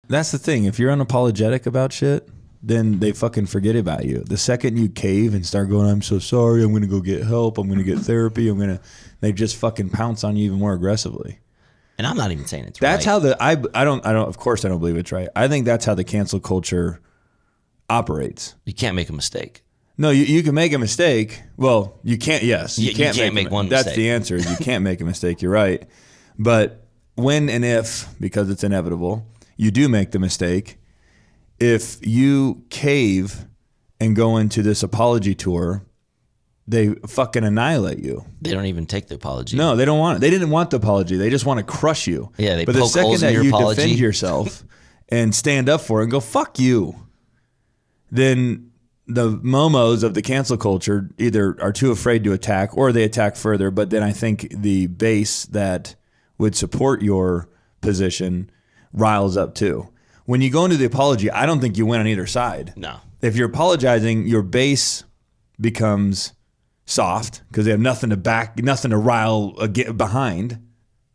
That's the thing. If you're unapologetic about shit, then they fucking forget about you. The second you cave and start going, I'm so sorry, I'm going to go get help, I'm going to get therapy, they just fucking pounce on you even more aggressively. And I'm not even saying it's that's right. That's how I don't, of course I don't believe it's right. I think that's how the cancel culture operates. You can't make a mistake. No, you can make a mistake. Well, you can't, yes. You can't make one mistake. That's the answer. You can't make a mistake, you're right. But when and if, because it's inevitable, you do make the mistake, if you cave and go into this apology tour, they fucking annihilate you. They don't even take the apology. No, they don't want it. They didn't want the apology. They just want to crush you. Yeah, they but poke the second holes in that your you apology. defend yourself and stand up for it and go, fuck you, then the momos of the cancel culture either are too afraid to attack or they attack further. But then I think the base that would support your position riles up too. When you go into the apology, I don't think you win on either side. No. If you're apologizing, your base becomes soft because they have nothing to rile behind,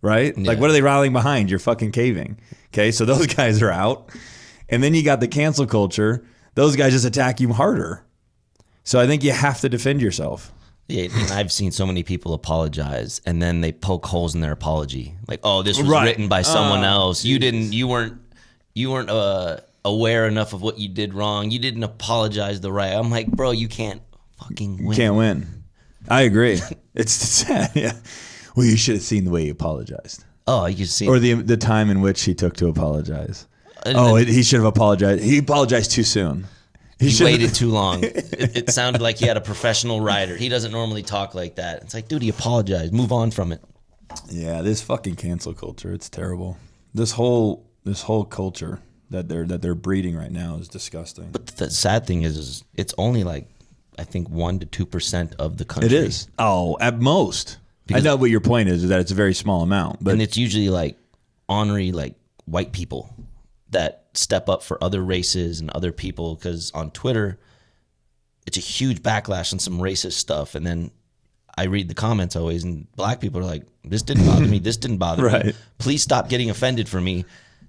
right? Yeah. Like, what are they riling behind? You're fucking caving. Okay, so those guys are out. And then you got the cancel culture. Those guys just attack you harder. So I think you have to defend yourself. Yeah, and I've seen so many people apologize and then they poke holes in their apology. Like, oh, this was written by someone else. You weren't aware enough of what you did wrong. You didn't apologize the right. I'm like, bro, you can't fucking win. You can't win. I agree. It's sad. Yeah. Well, you should have seen the way he apologized. Oh, you see. Or the time in which he took to apologize. He should have apologized. He apologized too soon. He waited too long. It sounded like he had a professional writer. He doesn't normally talk like that. It's like, dude, he apologized. Move on from it. Yeah, this fucking cancel culture, it's terrible. This whole culture that they're breeding right now is disgusting. But the sad thing is it's only like, I think 1% to 2% of the country. It is. Oh, at most. Because I know what your point is that it's a very small amount. But and it's usually like ornery, like white people that step up for other races and other people, because on Twitter, it's a huge backlash on some racist stuff. And then I read the comments always, and black people are like, this didn't bother me. This didn't bother me. Please stop getting offended for me.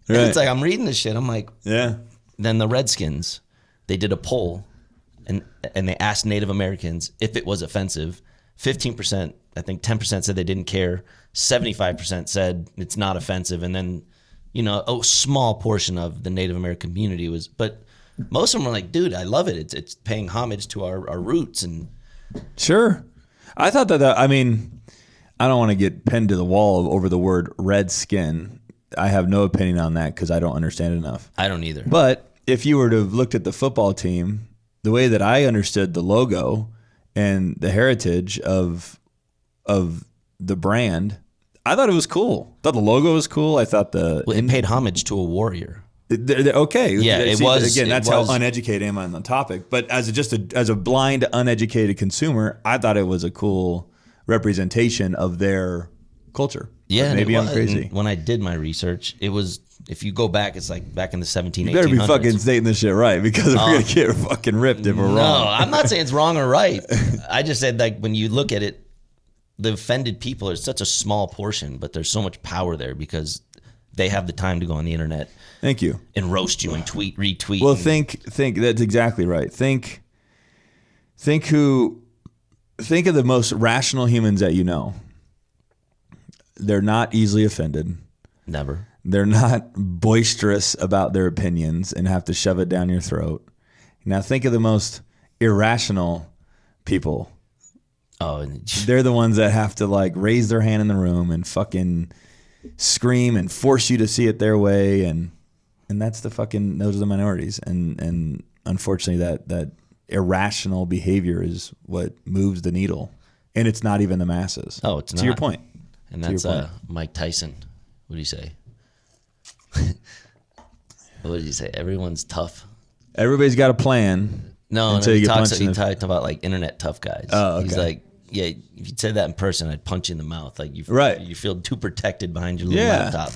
And it's like, I'm reading this shit. I'm like, yeah. Then the Redskins, they did a poll and they asked Native Americans if it was offensive. 15%, I think 10% said they didn't care. 75% said it's not offensive. And then, a small portion of the Native American community was, but most of them were like, dude, I love it. It's paying homage to our roots. And sure. I thought that, I don't want to get pinned to the wall over the word redskin. I have no opinion on that because I don't understand it enough. I don't either. But if you were to have looked at the football team, the way that I understood the logo and the heritage of the brand, I thought it was cool. I thought the logo was cool. I thought it paid homage to a warrior. Okay. Yeah, it was. Again, that's how uneducated I am on the topic. But as a blind, uneducated consumer, I thought it was a cool representation of their culture. Yeah, but maybe I'm crazy. When I did my research, it was, if you go back, it's like back in the 1700s. You better be fucking stating this shit right, because we're going to get fucking ripped if we're wrong. No, I'm not saying it's wrong or right. I just said, like, when you look at it, the offended people are such a small portion, but there's so much power there because they have the time to go on the internet. Thank you. And roast you and retweet. Well, think that's exactly right. Think of the most rational humans that you know. They're not easily offended. Never. They're not boisterous about their opinions and have to shove it down your throat. Now think of the most irrational people. Oh, they're the ones that have to like raise their hand in the room and fucking scream and force you to see it their way, and that's those are the minorities, and unfortunately that irrational behavior is what moves the needle, and it's not even the masses. Oh, it's not. To your point. And that's Mike Tyson. What do you say? What did he say? Everyone's tough. Everybody's got a plan. No, he talked about like internet tough guys. Oh, okay. He's like, yeah, if you said that in person, I'd punch you in the mouth. Like you feel too protected behind your little laptop.